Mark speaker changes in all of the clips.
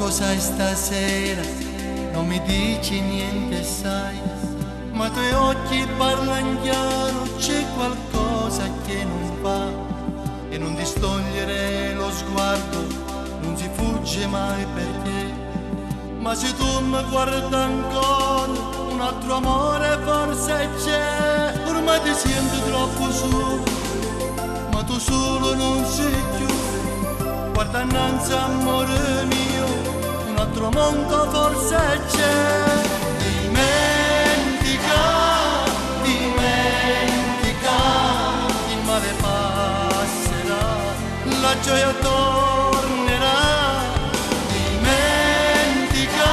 Speaker 1: sai stasera, non mi dici niente sai, ma i tuoi occhi parlano chiaro, c'è qualcosa che non va e non distogliere lo sguardo, non si fugge mai perché, ma se tu mi guardi ancora, un altro amore forse c'è, ormai ti sento troppo solo, ma tu solo non sei più, guarda innanzi amore mio, un altro mondo forse c'è, dimentica, dimentica, il male passerà, la gioia tornerà, dimentica,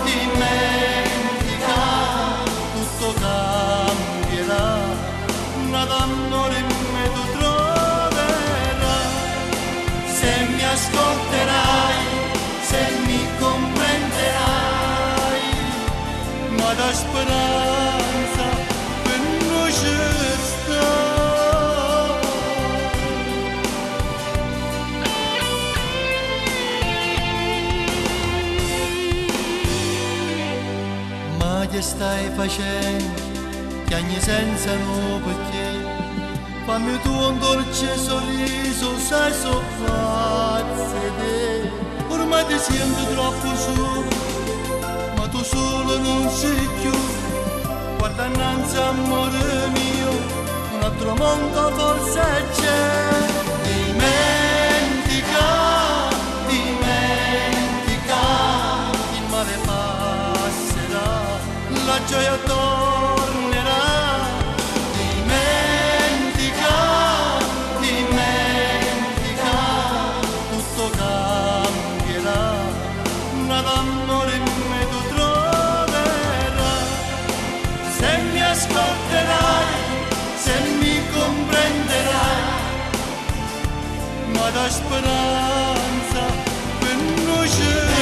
Speaker 1: dimentica, tutto cambierà, nada amore in me tu troverai, se mi ascolterai, se mi comprenderai, ma la speranza per noi c'è sta. Ma che stai facendo? Piagni senza no perché? Fammi tu un dolce sorriso, sai so pazze te. Ormai ti sento troppo solo, ma tu solo non sei più. Guarda innanzi amore mio, un altro mondo forse c'è. Dimentica, dimentica, il male passerà, la gioia tornerà. Dimentica, dimentica, tutto cambierà, nada amore in me tu troverai, se mi ascolterai, se mi comprenderai, ma la speranza per noi c'è sta.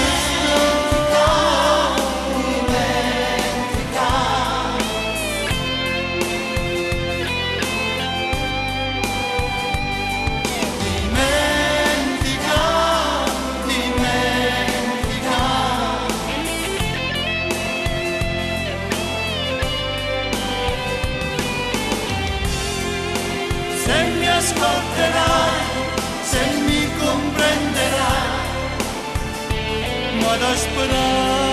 Speaker 1: Se mi ascolterai, se mi comprenderai, ma la speranza